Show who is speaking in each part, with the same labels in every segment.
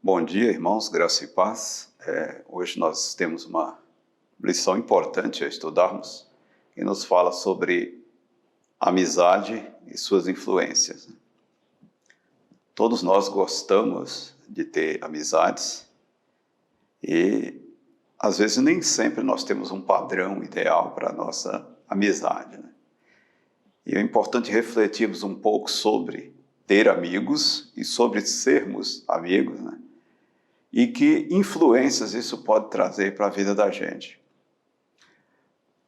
Speaker 1: Bom dia, irmãos, graça e paz. Hoje nós temos uma lição importante a estudarmos, que nos fala sobre amizade e suas influências. Todos nós gostamos de ter amizades e, às vezes, nem sempre nós temos um padrão ideal para a nossa amizade, né? E é importante refletirmos um pouco sobre ter amigos e sobre sermos amigos, né? E que influências isso pode trazer para a vida da gente.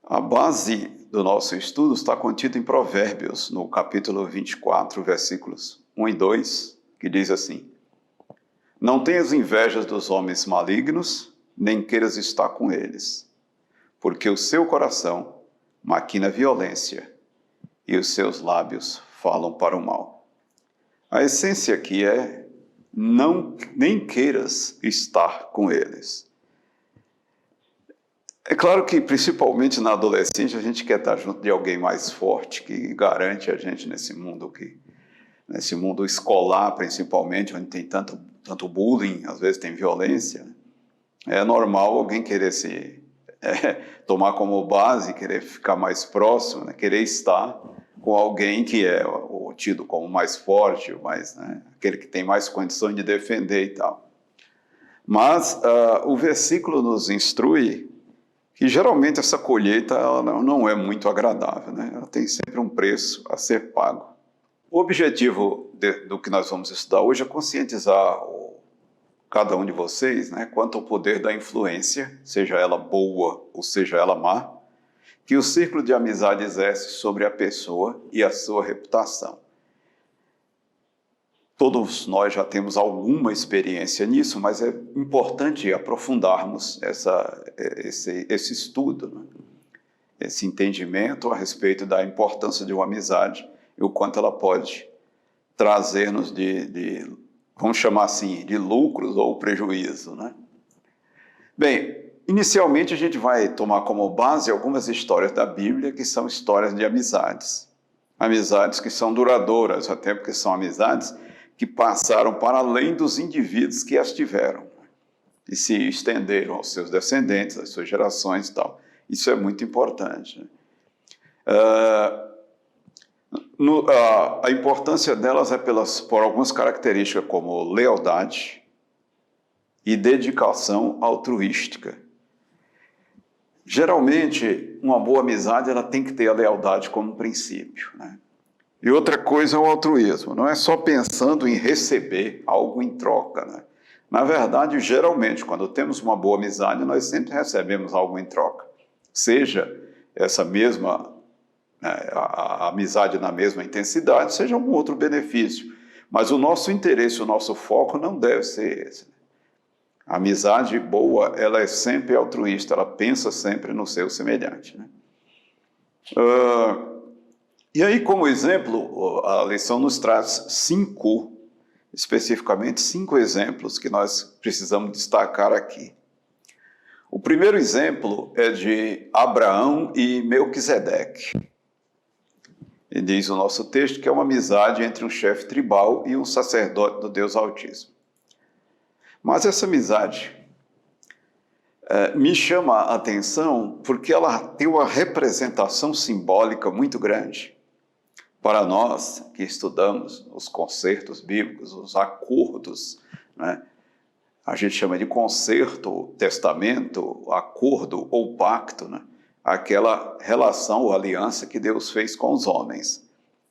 Speaker 1: A base do nosso estudo está contida em Provérbios, no capítulo 24, versículos 1 e 2, que diz assim: Não tenhas invejas dos homens malignos, nem queiras estar com eles, porque o seu coração maquina violência e os seus lábios falam para o mal. A essência aqui é nem queiras estar com eles. É claro que, principalmente na adolescência, a gente quer estar junto de alguém mais forte, que garante a gente nesse mundo escolar, principalmente, onde tem tanto bullying, às vezes tem violência. É normal alguém querer tomar como base, querer ficar mais próximo, né? Querer estar com alguém que é tido como mais forte, aquele que tem mais condições de defender e tal. Mas o versículo nos instrui que geralmente essa colheita ela não é muito agradável, né? Ela tem sempre um preço a ser pago. O objetivo do que nós vamos estudar hoje é conscientizar cada um de vocês, né, quanto ao poder da influência, seja ela boa ou seja ela má, que o círculo de amizade exerce sobre a pessoa e a sua reputação. Todos nós já temos alguma experiência nisso, mas é importante aprofundarmos esse estudo, né? Esse entendimento a respeito da importância de uma amizade e o quanto ela pode trazer-nos vamos chamar assim, de lucros ou prejuízo, né? Bem, inicialmente a gente vai tomar como base algumas histórias da Bíblia que são histórias de amizades. Amizades que são duradouras, até porque são amizades que passaram para além dos indivíduos que as tiveram e se estenderam aos seus descendentes, às suas gerações e tal. Isso é muito importante. A importância delas é por algumas características como lealdade e dedicação altruística. Geralmente, uma boa amizade ela tem que ter a lealdade como princípio, né? E outra coisa é o altruísmo, não é só pensando em receber algo em troca, né? Na verdade, geralmente, quando temos uma boa amizade, nós sempre recebemos algo em troca. Seja essa mesma, a amizade na mesma intensidade, seja algum outro benefício. Mas o nosso interesse, o nosso foco não deve ser esse. A amizade boa, ela é sempre altruísta, ela pensa sempre no seu semelhante, né? E aí, como exemplo, a lição nos traz especificamente cinco exemplos que nós precisamos destacar aqui. O primeiro exemplo é de Abraão e Melquisedeque. E diz o nosso texto que é uma amizade entre um chefe tribal e um sacerdote do Deus Altíssimo. Mas essa amizade me chama a atenção porque ela tem uma representação simbólica muito grande. Para nós que estudamos os concertos bíblicos, os acordos, né? A gente chama de concerto, testamento, acordo ou pacto, né? Aquela relação ou aliança que Deus fez com os homens.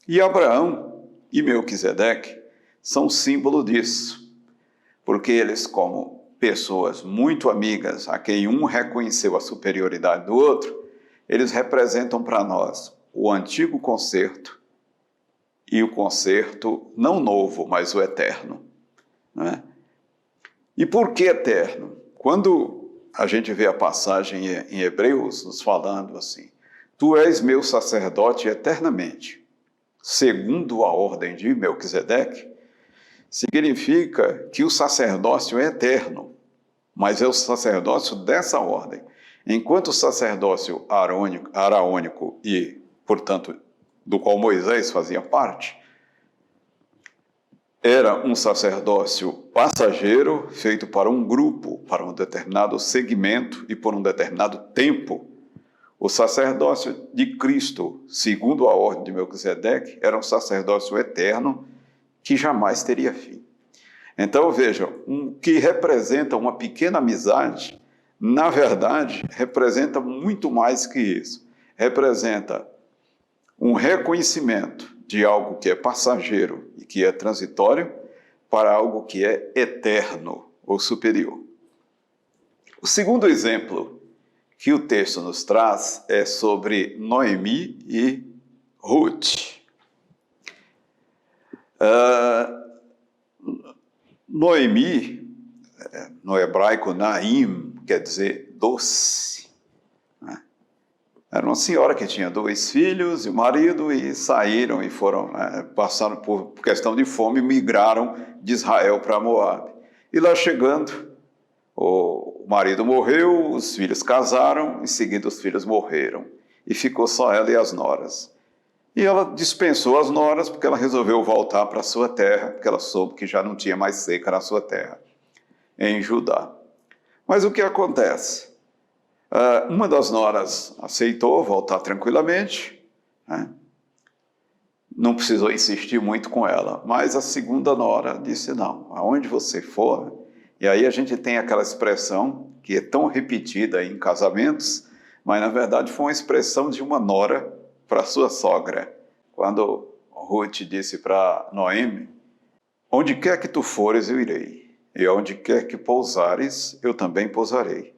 Speaker 1: E Abraão e Melquisedeque são símbolo disso, porque eles, como pessoas muito amigas, a quem um reconheceu a superioridade do outro, eles representam para nós o antigo concerto e o concerto não novo, mas o eterno, né? E por que eterno? Quando a gente vê a passagem em Hebreus nos falando assim: Tu és meu sacerdote eternamente, segundo a ordem de Melquisedeque, significa que o sacerdócio é eterno. mas é o sacerdócio dessa ordem. Enquanto o sacerdócio araônico e, portanto, do qual Moisés fazia parte, era um sacerdócio passageiro, feito para um grupo, para um determinado segmento e por um determinado tempo. O sacerdócio de Cristo, segundo a ordem de Melquisedeque, era um sacerdócio eterno que jamais teria fim. Então, vejam, que representa uma pequena amizade, na verdade, representa muito mais que isso. Representa um reconhecimento de algo que é passageiro e que é transitório para algo que é eterno ou superior. O segundo exemplo que o texto nos traz é sobre Noemi e Ruth. Noemi, no hebraico Naim, quer dizer doce. Era uma senhora que tinha 2 filhos e o marido e saíram e foram, passaram por questão de fome, migraram de Israel para Moabe. E lá chegando, o marido morreu, os filhos casaram, em seguida os filhos morreram. E ficou só ela e as noras. E ela dispensou as noras porque ela resolveu voltar para a sua terra, porque ela soube que já não tinha mais seca na sua terra, em Judá. Mas o que acontece? Uma das noras aceitou voltar tranquilamente, né? Não precisou insistir muito com ela, mas a segunda nora disse, não, aonde você for, e aí a gente tem aquela expressão que é tão repetida em casamentos, mas na verdade foi uma expressão de uma nora para sua sogra, quando Ruth disse para Noemi, onde quer que tu fores eu irei, e onde quer que pousares eu também pousarei.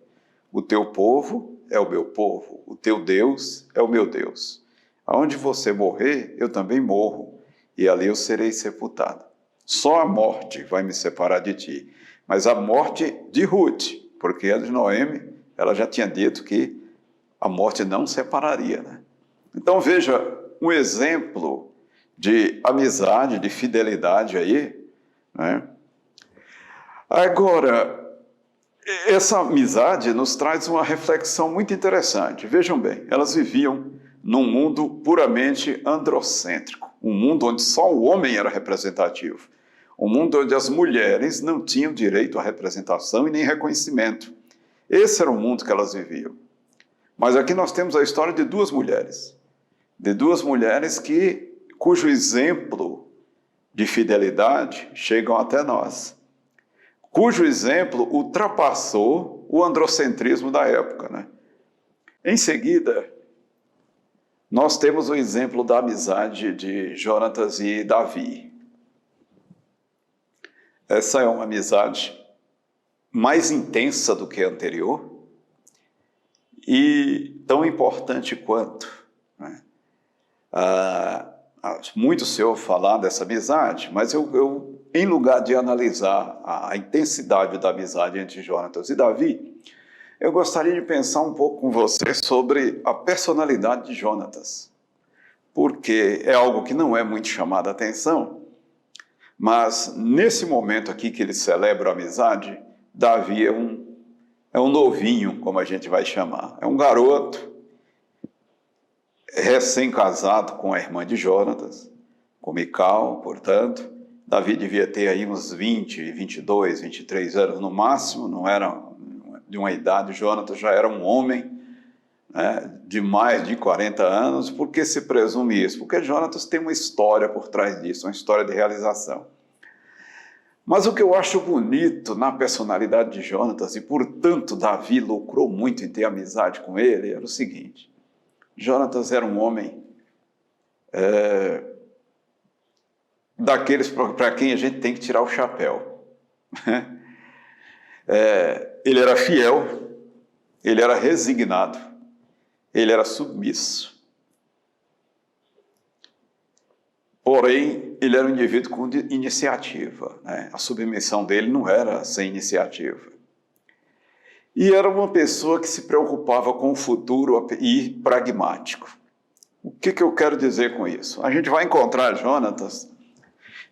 Speaker 1: O teu povo é o meu povo, o teu Deus é o meu Deus. Aonde você morrer, eu também morro, e ali eu serei sepultado. Só a morte vai me separar de ti. Mas a morte de Ruth, porque a de Noemi, ela já tinha dito que a morte não separaria, né? Então veja, um exemplo de amizade, de fidelidade aí, né? Agora, essa amizade nos traz uma reflexão muito interessante. Vejam bem, elas viviam num mundo puramente androcêntrico, um mundo onde só o homem era representativo, um mundo onde as mulheres não tinham direito à representação e nem reconhecimento. Esse era o mundo que elas viviam. Mas aqui nós temos a história de 2 mulheres, cujo exemplo de fidelidade chegam até nós, cujo exemplo ultrapassou o androcentrismo da época, né? Em seguida, nós temos o exemplo da amizade de Jonatas e Davi. Essa é uma amizade mais intensa do que a anterior e tão importante quanto, né? Muito se ouve falar dessa amizade, mas eu, em lugar de analisar a intensidade da amizade entre Jonatas e Davi, eu gostaria de pensar um pouco com você sobre a personalidade de Jonatas, porque é algo que não é muito chamado a atenção, mas nesse momento aqui que ele celebra a amizade, Davi é um novinho, como a gente vai chamar, é um garoto, recém-casado com a irmã de Jonatas, com Mical, portanto. Davi devia ter aí uns 20, 22, 23 anos no máximo, não era de uma idade. Jonatas já era um homem, né, de mais de 40 anos. Por que se presume isso? Porque Jonatas tem uma história por trás disso, uma história de realização. Mas o que eu acho bonito na personalidade de Jonatas, e portanto Davi lucrou muito em ter amizade com ele, era o seguinte: Jonatas era um homem daqueles para quem a gente tem que tirar o chapéu. Ele era fiel, ele era resignado, ele era submisso. Porém, ele era um indivíduo com iniciativa, né? A submissão dele não era sem iniciativa. E era uma pessoa que se preocupava com o futuro e pragmático. O que eu quero dizer com isso? A gente vai encontrar Jonatas,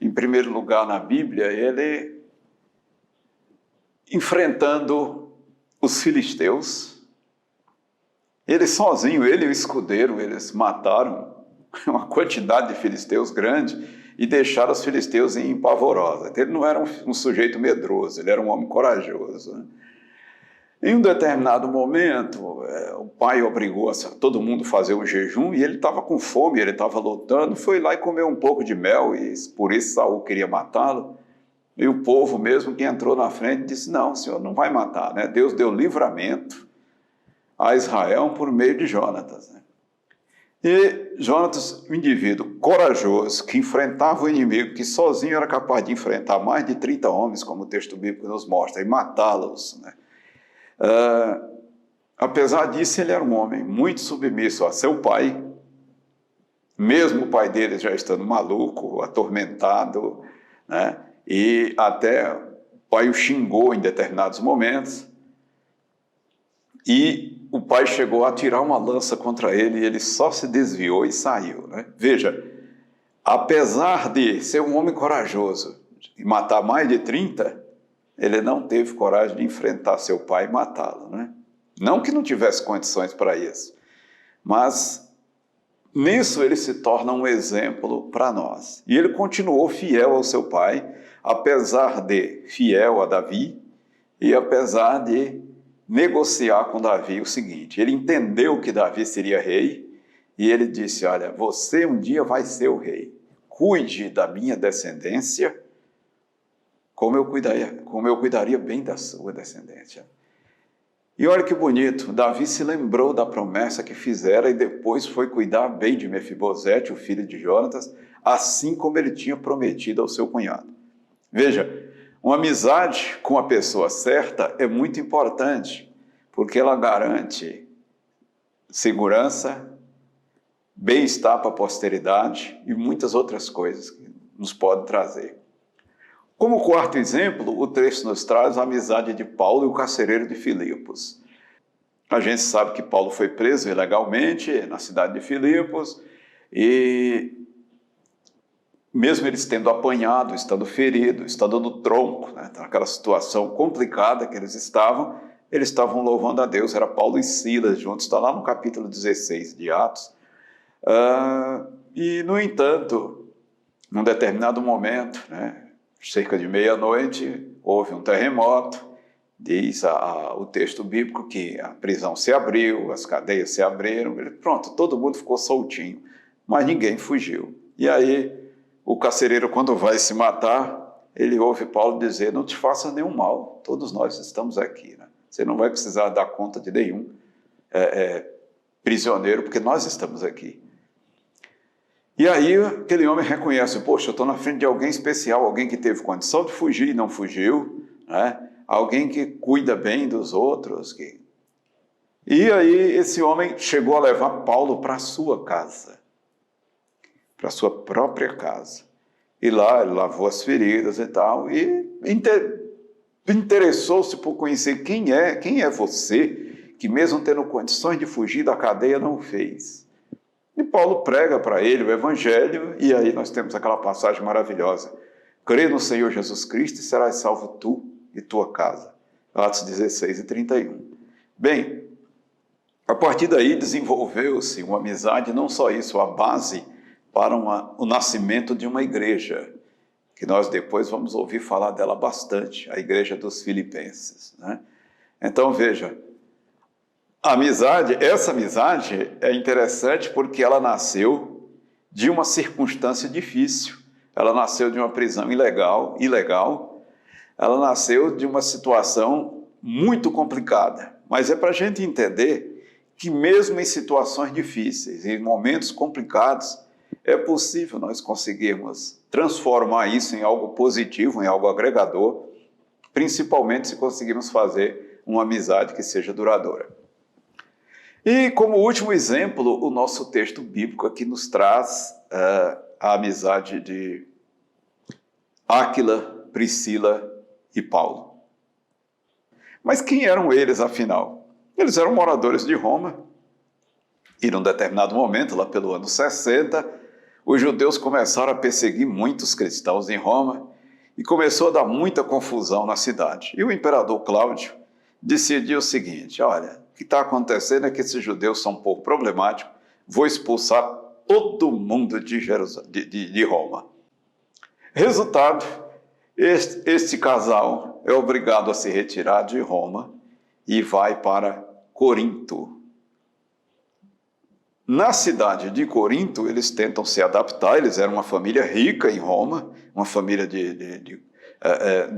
Speaker 1: em primeiro lugar na Bíblia, ele enfrentando os filisteus. Ele sozinho, ele e o escudeiro, eles mataram uma quantidade de filisteus grande e deixaram os filisteus em pavorosa. Ele não era um sujeito medroso, ele era um homem corajoso, né? Em um determinado momento, o pai obrigou todo mundo a fazer um jejum e ele estava com fome, ele estava lutando, foi lá e comeu um pouco de mel e por isso Saul queria matá-lo. E o povo mesmo que entrou na frente disse, não, o senhor não vai matar, né? Deus deu livramento a Israel por meio de Jonatas, né? E Jonatas, um indivíduo corajoso, que enfrentava o inimigo, que sozinho era capaz de enfrentar mais de 30 homens, como o texto bíblico nos mostra, e matá-los, né? Apesar disso, ele era um homem muito submisso a seu pai, mesmo o pai dele já estando maluco, atormentado, né? E até o pai o xingou em determinados momentos, e o pai chegou a tirar uma lança contra ele e ele só se desviou e saiu, né? Veja, apesar de ser um homem corajoso e matar mais de 30, ele não teve coragem de enfrentar seu pai e matá-lo, né? Não que não tivesse condições para isso, mas nisso ele se torna um exemplo para nós. E ele continuou fiel ao seu pai, apesar de fiel a Davi e apesar de negociar com Davi o seguinte, ele entendeu que Davi seria rei e ele disse, olha, você um dia vai ser o rei, cuide da minha descendência como eu cuidaria bem da sua descendência. E olha que bonito, Davi se lembrou da promessa que fizera e depois foi cuidar bem de Mefibosete, o filho de Jonatas, assim como ele tinha prometido ao seu cunhado. Veja, uma amizade com a pessoa certa é muito importante, porque ela garante segurança, bem-estar para a posteridade e muitas outras coisas que nos pode trazer. Como quarto exemplo, o texto nos traz a amizade de Paulo e o carcereiro de Filipos. A gente sabe que Paulo foi preso ilegalmente na cidade de Filipos e mesmo eles tendo apanhado, estando ferido, estando no tronco, né, naquela situação complicada que eles estavam louvando a Deus. Era Paulo e Silas juntos, está lá no capítulo 16 de Atos. E, no entanto, num determinado momento, né, cerca de meia-noite, houve um terremoto, diz o texto bíblico que a prisão se abriu, as cadeias se abriram, pronto, todo mundo ficou soltinho, mas ninguém fugiu. E aí, o carcereiro, quando vai se matar, ele ouve Paulo dizer, não te faça nenhum mal, todos nós estamos aqui, né? Você não vai precisar dar conta de nenhum prisioneiro, porque nós estamos aqui. E aí aquele homem reconhece, poxa, eu estou na frente de alguém especial, alguém que teve condição de fugir e não fugiu, né? Alguém que cuida bem dos outros. E aí esse homem chegou a levar Paulo para a sua casa, para a sua própria casa. E lá ele lavou as feridas e tal, e interessou-se por conhecer quem é você, que mesmo tendo condições de fugir da cadeia, não fez. E Paulo prega para ele o Evangelho, e aí nós temos aquela passagem maravilhosa. Crê no Senhor Jesus Cristo e serás salvo tu e tua casa. Atos 16 e 31. Bem, a partir daí desenvolveu-se uma amizade, não só isso, a base para o nascimento de uma igreja, que nós depois vamos ouvir falar dela bastante, a igreja dos Filipenses, né? Então veja, essa amizade é interessante porque ela nasceu de uma circunstância difícil. Ela nasceu de uma prisão ilegal, ela nasceu de uma situação muito complicada. Mas é para a gente entender que mesmo em situações difíceis, em momentos complicados, é possível nós conseguirmos transformar isso em algo positivo, em algo agregador, principalmente se conseguirmos fazer uma amizade que seja duradoura. E como último exemplo, o nosso texto bíblico aqui nos traz a amizade de Áquila, Priscila e Paulo. Mas quem eram eles, afinal? Eles eram moradores de Roma. E num determinado momento, lá pelo ano 60, os judeus começaram a perseguir muitos cristãos em Roma. e começou a dar muita confusão na cidade. E o imperador Cláudio decidiu o seguinte: olha, o que está acontecendo é que esses judeus são um pouco problemáticos, vou expulsar todo mundo de Roma. Resultado, este casal é obrigado a se retirar de Roma e vai para Corinto. Na cidade de Corinto, eles tentam se adaptar, eles eram uma família rica em Roma, uma família de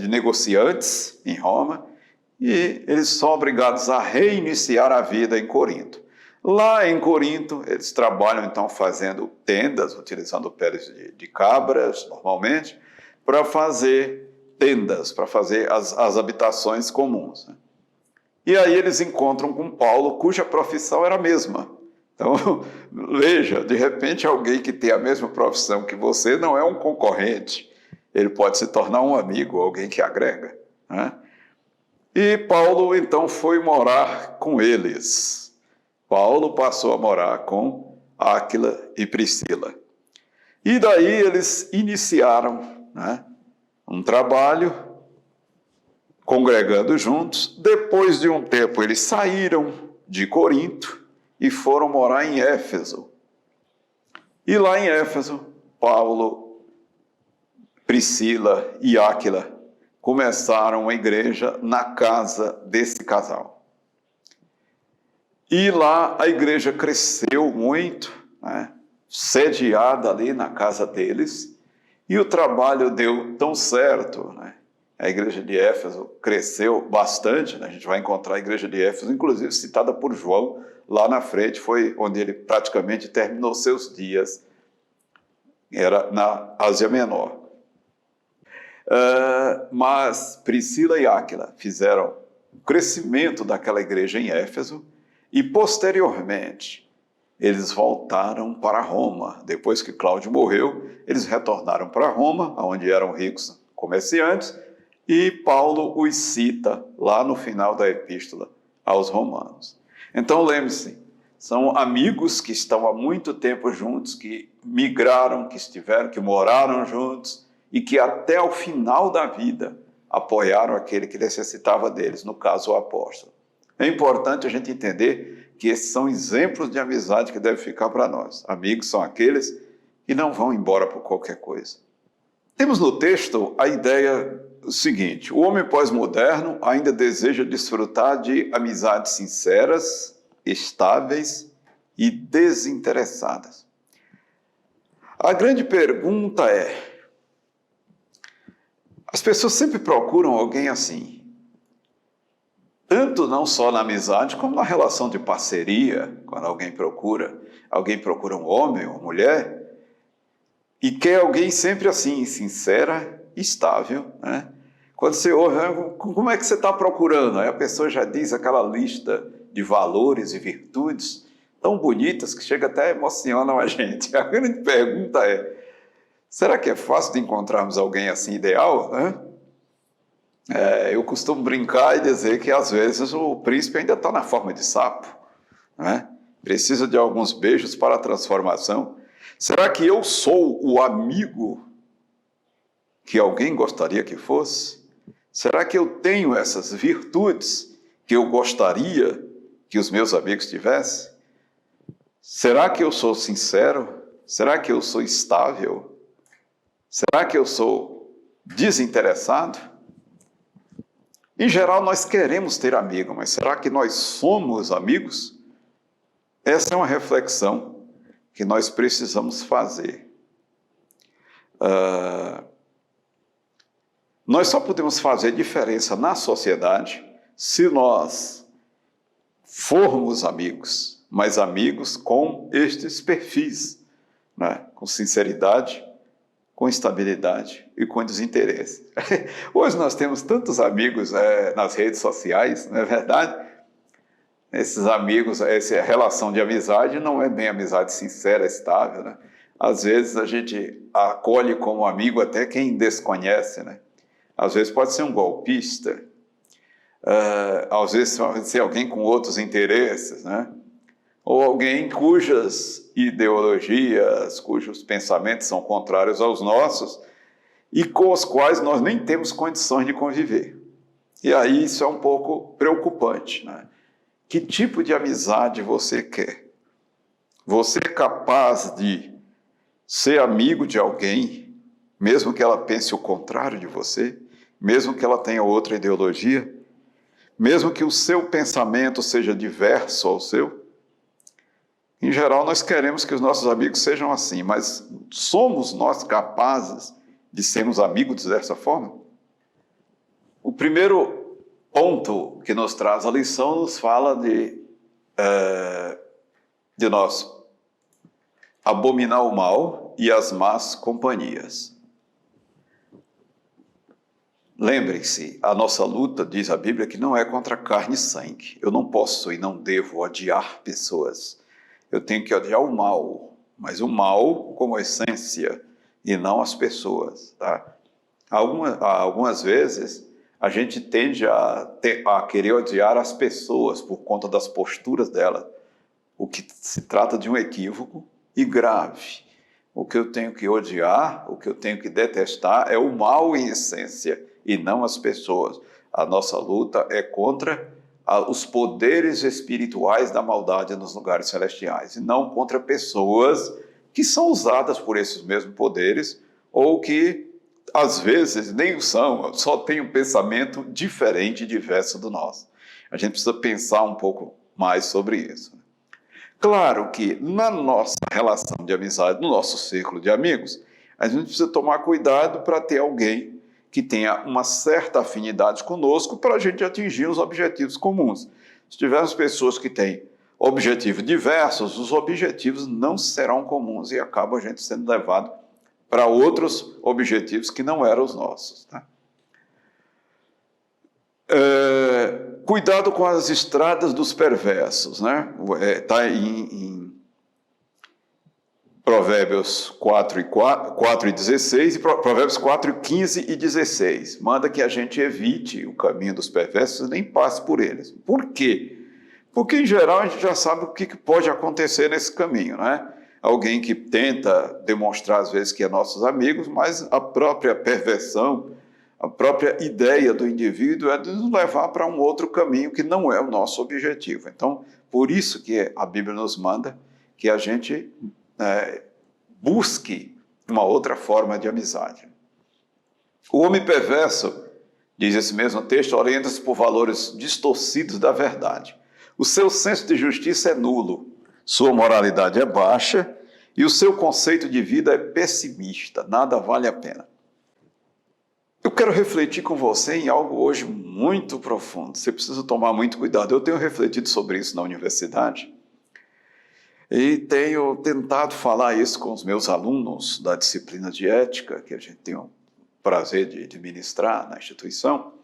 Speaker 1: negociantes em Roma, e eles são obrigados a reiniciar a vida em Corinto. Lá em Corinto, eles trabalham então fazendo tendas, utilizando peles de cabras, normalmente, para fazer tendas, para fazer as habitações comuns. E aí eles encontram com Paulo, cuja profissão era a mesma. Então, veja, de repente alguém que tem a mesma profissão que você não é um concorrente, ele pode se tornar um amigo, alguém que agrega, né? E Paulo então foi morar com eles. Paulo passou a morar com Áquila e Priscila. E daí eles iniciaram, né, um trabalho, congregando juntos. Depois de um tempo, eles saíram de Corinto e foram morar em Éfeso. E lá em Éfeso, Paulo, Priscila e Áquila começaram uma igreja na casa desse casal. E lá a igreja cresceu muito, né, sediada ali na casa deles, e o trabalho deu tão certo, né? A igreja de Éfeso cresceu bastante, né? A gente vai encontrar a igreja de Éfeso, inclusive citada por João, lá na frente, foi onde ele praticamente terminou seus dias, era na Ásia Menor. Mas Priscila e Áquila fizeram o crescimento daquela igreja em Éfeso, e posteriormente eles voltaram para Roma. Depois que Cláudio morreu, eles retornaram para Roma, onde eram ricos comerciantes, e Paulo os cita lá no final da epístola aos Romanos. Então lembre-se, são amigos que estão há muito tempo juntos, que migraram, que moraram juntos e que até o final da vida apoiaram aquele que necessitava deles, no caso o apóstolo. É importante a gente entender que esses são exemplos de amizade que devem ficar para nós. Amigos são aqueles que não vão embora por qualquer coisa. Temos no texto a ideia seguinte: o homem pós-moderno ainda deseja desfrutar de amizades sinceras, estáveis e desinteressadas. A grande pergunta é: as pessoas sempre procuram alguém assim, tanto não só na amizade, como na relação de parceria, quando alguém procura um homem ou mulher, e quer alguém sempre assim, sincera, estável, né? Quando você ouve, como é que você está procurando? Aí a pessoa já diz aquela lista de valores e virtudes tão bonitas que chega até emocionam a gente. A grande pergunta é: será que é fácil de encontrarmos alguém assim ideal, né? Eu costumo brincar e dizer que às vezes o príncipe ainda está na forma de sapo, né? Precisa de alguns beijos para a transformação. Será que eu sou o amigo que alguém gostaria que fosse? Será que eu tenho essas virtudes que eu gostaria que os meus amigos tivessem? Será que eu sou sincero? Será que eu sou estável? Será que eu sou desinteressado? Em geral, nós queremos ter amigo, mas será que nós somos amigos? Essa é uma reflexão que nós precisamos fazer. Nós só podemos fazer diferença na sociedade se nós formos amigos, mas amigos com estes perfis, né? Com sinceridade, com estabilidade e com desinteresse. Hoje nós temos tantos amigos nas redes sociais, não é verdade? Esses amigos, essa relação de amizade não é bem amizade sincera, estável, né? Às vezes a gente acolhe como amigo até quem desconhece, né? Às vezes pode ser um golpista, às vezes pode ser alguém com outros interesses, né? Ou alguém cujas ideologias, cujos pensamentos são contrários aos nossos, e com os quais nós nem temos condições de conviver. E aí isso é um pouco preocupante, né? Que tipo de amizade você quer? Você é capaz de ser amigo de alguém, mesmo que ela pense o contrário de você, mesmo que ela tenha outra ideologia, mesmo que o seu pensamento seja diverso ao seu? Em geral, nós queremos que os nossos amigos sejam assim, mas somos nós capazes de sermos amigos dessa forma? O primeiro ponto que nos traz a lição nos fala de nós abominar o mal e as más companhias. Lembrem-se, a nossa luta, diz a Bíblia, que não é contra carne e sangue. Eu não posso e não devo odiar pessoas. Eu tenho que odiar o mal, mas o mal como essência e não as pessoas. Tá? Algumas vezes a gente tende a querer odiar as pessoas por conta das posturas delas, o que se trata de um equívoco e grave. O que eu tenho que odiar, o que eu tenho que detestar é o mal em essência e não as pessoas. A nossa luta é contra os poderes espirituais da maldade nos lugares celestiais e não contra pessoas que são usadas por esses mesmos poderes ou que às vezes nem o são, só têm um pensamento diferente e diverso do nosso. A gente precisa pensar um pouco mais sobre isso. Claro que na nossa relação de amizade, no nosso círculo de amigos, a gente precisa tomar cuidado para ter alguém que tenha uma certa afinidade conosco para a gente atingir os objetivos comuns. Se tivermos pessoas que têm objetivos diversos, os objetivos não serão comuns e acaba a gente sendo levado para outros objetivos que não eram os nossos. Tá? Cuidado com as estradas dos perversos, né? Está em Provérbios 4 e 16 e Provérbios 4, 15 e 16. Manda que a gente evite o caminho dos perversos e nem passe por eles. Por quê? Porque, em geral, a gente já sabe o que pode acontecer nesse caminho, né? Alguém que tenta demonstrar, às vezes, que é nossos amigos, mas a própria perversão, a própria ideia do indivíduo é de nos levar para um outro caminho que não é o nosso objetivo. Então, por isso que a Bíblia nos manda que a gente busque uma outra forma de amizade. O homem perverso, diz esse mesmo texto, orienta-se por valores distorcidos da verdade. O seu senso de justiça é nulo, sua moralidade é baixa e o seu conceito de vida é pessimista, nada vale a pena. Eu quero refletir com você em algo hoje muito profundo. Você precisa tomar muito cuidado. Eu tenho refletido sobre isso na universidade e tenho tentado falar isso com os meus alunos da disciplina de ética, que a gente tem o prazer de ministrar na instituição.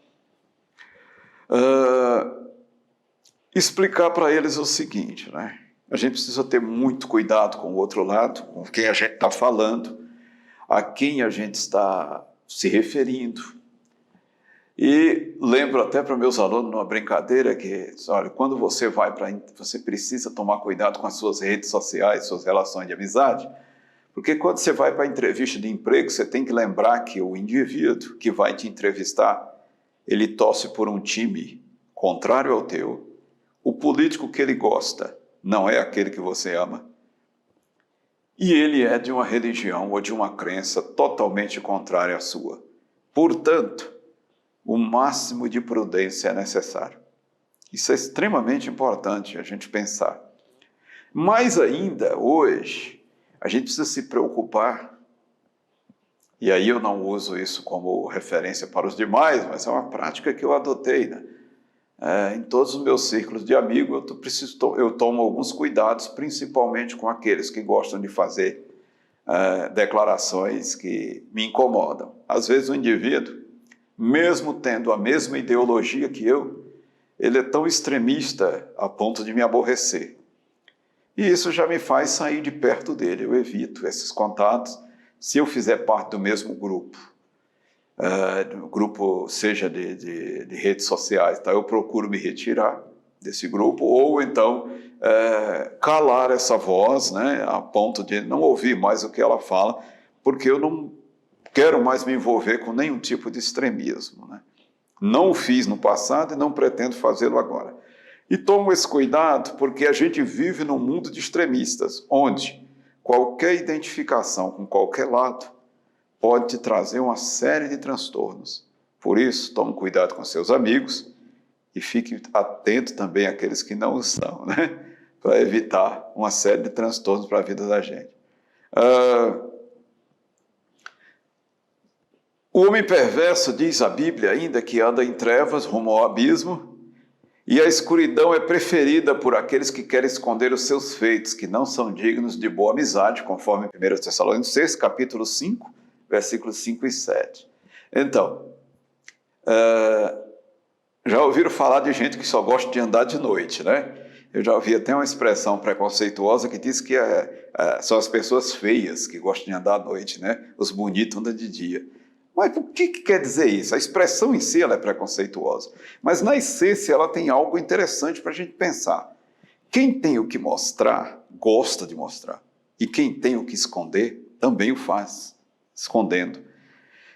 Speaker 1: Explicar para eles o seguinte, né? A gente precisa ter muito cuidado com o outro lado, com quem a gente está falando, a quem a gente está se referindo. E lembro até para meus alunos numa brincadeira que, olha, quando você você precisa tomar cuidado com as suas redes sociais, suas relações de amizade, porque quando você vai para a entrevista de emprego, você tem que lembrar que o indivíduo que vai te entrevistar, ele torce por um time contrário ao teu, o político que ele gosta não é aquele que você ama, e ele é de uma religião ou de uma crença totalmente contrária à sua. Portanto, o máximo de prudência é necessário. Isso é extremamente importante a gente pensar. Mais ainda, hoje, a gente precisa se preocupar, e aí eu não uso isso como referência para os demais, mas é uma prática que eu adotei, né? Em todos os meus círculos de amigos, eu tomo alguns cuidados, principalmente com aqueles que gostam de fazer declarações que me incomodam. Às vezes o indivíduo, mesmo tendo a mesma ideologia que eu, ele é tão extremista a ponto de me aborrecer. E isso já me faz sair de perto dele, eu evito esses contatos se eu fizer parte do mesmo grupo. Grupo seja de redes sociais, tá? Eu procuro me retirar desse grupo ou então calar essa voz, né, a ponto de não ouvir mais o que ela fala, porque eu não quero mais me envolver com nenhum tipo de extremismo, né? Não o fiz no passado e não pretendo fazê-lo agora. E tomo esse cuidado porque a gente vive num mundo de extremistas, onde qualquer identificação com qualquer lado pode te trazer uma série de transtornos. Por isso, tome cuidado com seus amigos e fique atento também àqueles que não o são, né? Para evitar uma série de transtornos para a vida da gente. O homem perverso, diz a Bíblia ainda, que anda em trevas rumo ao abismo, e a escuridão é preferida por aqueles que querem esconder os seus feitos, que não são dignos de boa amizade, conforme 1 Tessalonicenses, capítulo 5, versículos 5 e 7. Então, já ouviram falar de gente que só gosta de andar de noite, né? Eu já ouvi até uma expressão preconceituosa que diz que são as pessoas feias que gostam de andar à noite, né? Os bonitos andam de dia. Mas o que quer dizer isso? A expressão em si ela é preconceituosa, mas na essência ela tem algo interessante para a gente pensar. Quem tem o que mostrar, gosta de mostrar. E quem tem o que esconder, também o faz, escondendo.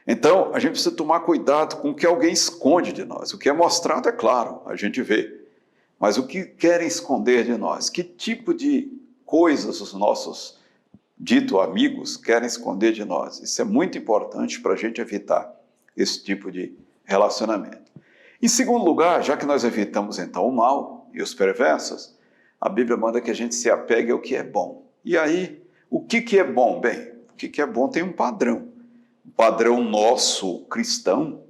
Speaker 1: Então, a gente precisa tomar cuidado com o que alguém esconde de nós. O que é mostrado é claro, a gente vê. Mas o que querem esconder de nós? Que tipo de coisas os nossos dito amigos querem esconder de nós? Isso é muito importante para a gente evitar esse tipo de relacionamento. Em segundo lugar, já que nós evitamos então o mal e os perversos, a Bíblia manda que a gente se apegue ao que é bom. E aí, o que é bom? Bem, o que é bom tem um padrão. O padrão nosso cristão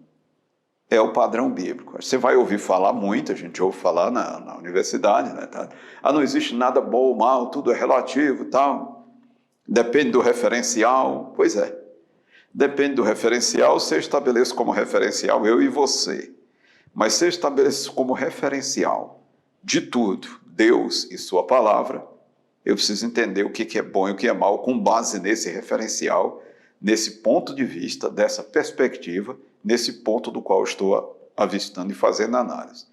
Speaker 1: é o padrão bíblico. Você vai ouvir falar muito, a gente ouve falar na universidade, né? Não existe nada bom ou mal, tudo é relativo e tal. Depende do referencial. Pois é. Depende do referencial, você estabelece como referencial eu e você. Mas você estabelece como referencial de tudo, Deus e sua palavra, eu preciso entender o que é bom e o que é mal com base nesse referencial, nesse ponto de vista, dessa perspectiva, nesse ponto do qual estou avistando e fazendo análise.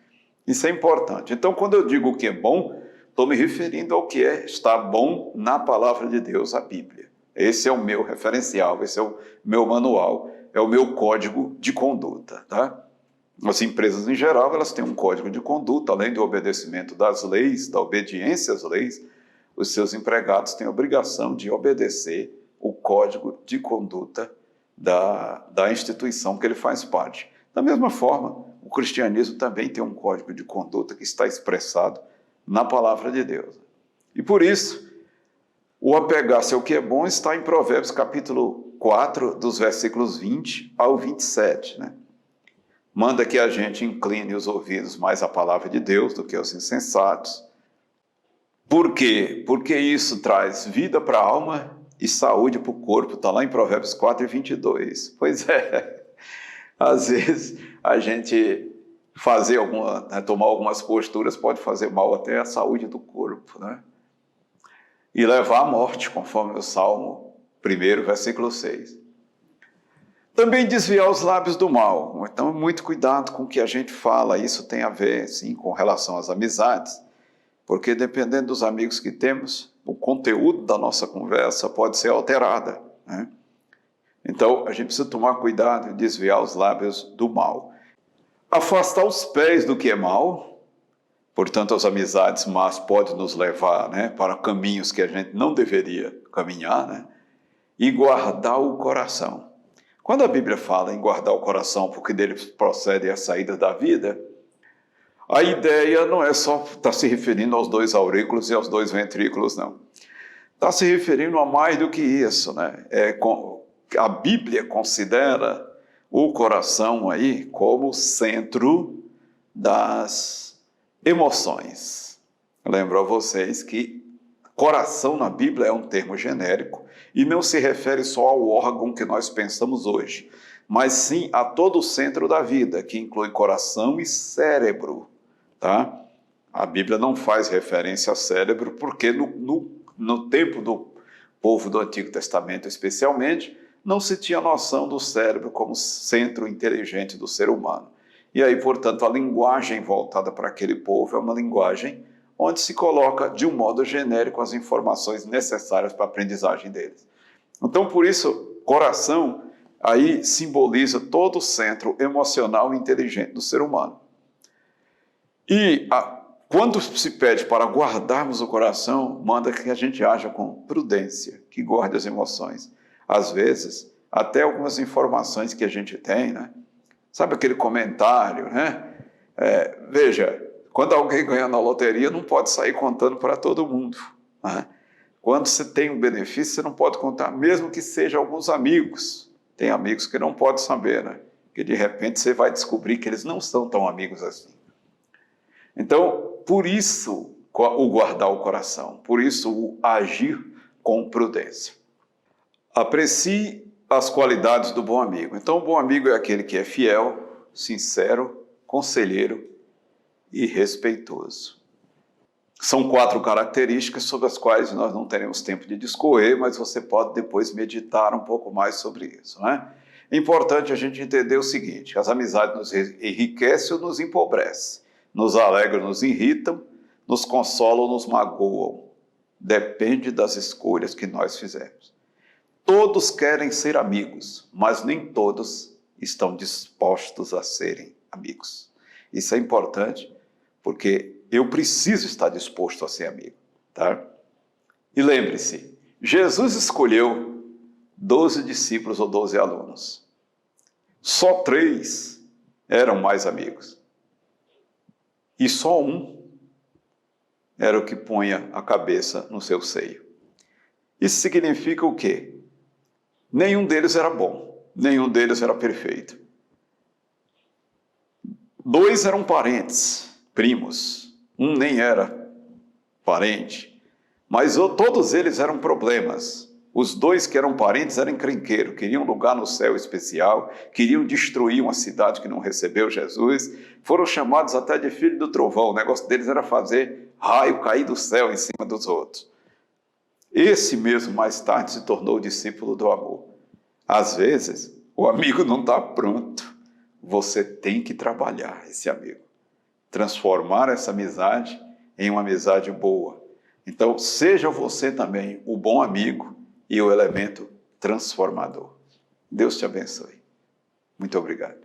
Speaker 1: Isso é importante. Então, quando eu digo o que é bom, estou me referindo ao que está bom na palavra de Deus, a Bíblia. Esse é o meu referencial, esse é o meu manual, é o meu código de conduta, tá? As empresas em geral, elas têm um código de conduta, além do obedecimento das leis, da obediência às leis, os seus empregados têm a obrigação de obedecer o código de conduta da instituição que ele faz parte. Da mesma forma, o cristianismo também tem um código de conduta que está expressado na palavra de Deus. E por isso, o apegar-se ao que é bom está em Provérbios capítulo 4, dos versículos 20 ao 27, né? Manda que a gente incline os ouvidos mais à palavra de Deus do que aos insensatos. Por quê? Porque isso traz vida para a alma e saúde para o corpo. Está lá em Provérbios 4 e 22. Pois é, às vezes a gente tomar algumas posturas pode fazer mal até à saúde do corpo, né? E levar à morte, conforme o Salmo 1, versículo 6. Também desviar os lábios do mal. Então, muito cuidado com o que a gente fala. Isso tem a ver, sim, com relação às amizades, porque dependendo dos amigos que temos, o conteúdo da nossa conversa pode ser alterada, né? Então, a gente precisa tomar cuidado e desviar os lábios do mal. Afastar os pés do que é mal. Portanto, as amizades más podem nos levar, né, para caminhos que a gente não deveria caminhar, né? E guardar o coração. Quando a Bíblia fala em guardar o coração, porque dele procede a saída da vida, a ideia não é só estar se referindo aos 2 aurículos e aos 2 ventrículos, não. Está se referindo a mais do que isso, né? A Bíblia considera o coração aí como o centro das emoções. Lembro a vocês que coração na Bíblia é um termo genérico e não se refere só ao órgão que nós pensamos hoje, mas sim a todo o centro da vida, que inclui coração e cérebro, tá? A Bíblia não faz referência a cérebro porque no tempo do povo do Antigo Testamento, especialmente, não se tinha noção do cérebro como centro inteligente do ser humano. E aí, portanto, a linguagem voltada para aquele povo é uma linguagem onde se coloca, de um modo genérico, as informações necessárias para a aprendizagem deles. Então, por isso, coração aí simboliza todo o centro emocional e inteligente do ser humano. E quando se pede para guardarmos o coração, manda que a gente haja com prudência, que guarde as emoções. Às vezes, até algumas informações que a gente tem, né? Sabe aquele comentário, né? Veja, quando alguém ganha na loteria, não pode sair contando para todo mundo, né? Quando você tem um benefício, você não pode contar, mesmo que sejam alguns amigos. Tem amigos que não podem saber, né? Que de repente você vai descobrir que eles não são tão amigos assim. Então, por isso o guardar o coração, por isso o agir com prudência. Aprecie as qualidades do bom amigo. Então, o bom amigo é aquele que é fiel, sincero, conselheiro e respeitoso. São 4 características sobre as quais nós não teremos tempo de discorrer, mas você pode depois meditar um pouco mais sobre isso, né? É importante a gente entender o seguinte: as amizades nos enriquecem ou nos empobrecem, nos alegram, nos irritam, nos consolam ou nos magoam. Depende das escolhas que nós fizemos. Todos querem ser amigos, mas nem todos estão dispostos a serem amigos. Isso é importante, porque eu preciso estar disposto a ser amigo, tá? E lembre-se, Jesus escolheu 12 discípulos ou 12 alunos. Só 3 eram mais amigos. E só um era o que punha a cabeça no seu seio. Isso significa o quê? Nenhum deles era bom, nenhum deles era perfeito. 2 eram parentes, primos. Um nem era parente, mas todos eles eram problemas. Os 2 que eram parentes eram encrenqueiros, queriam um lugar no céu especial, queriam destruir uma cidade que não recebeu Jesus, foram chamados até de filho do trovão. O negócio deles era fazer raio cair do céu em cima dos outros. Esse mesmo mais tarde se tornou discípulo do amor. Às vezes, o amigo não está pronto. Você tem que trabalhar esse amigo. Transformar essa amizade em uma amizade boa. Então, seja você também o bom amigo e o elemento transformador. Deus te abençoe. Muito obrigado.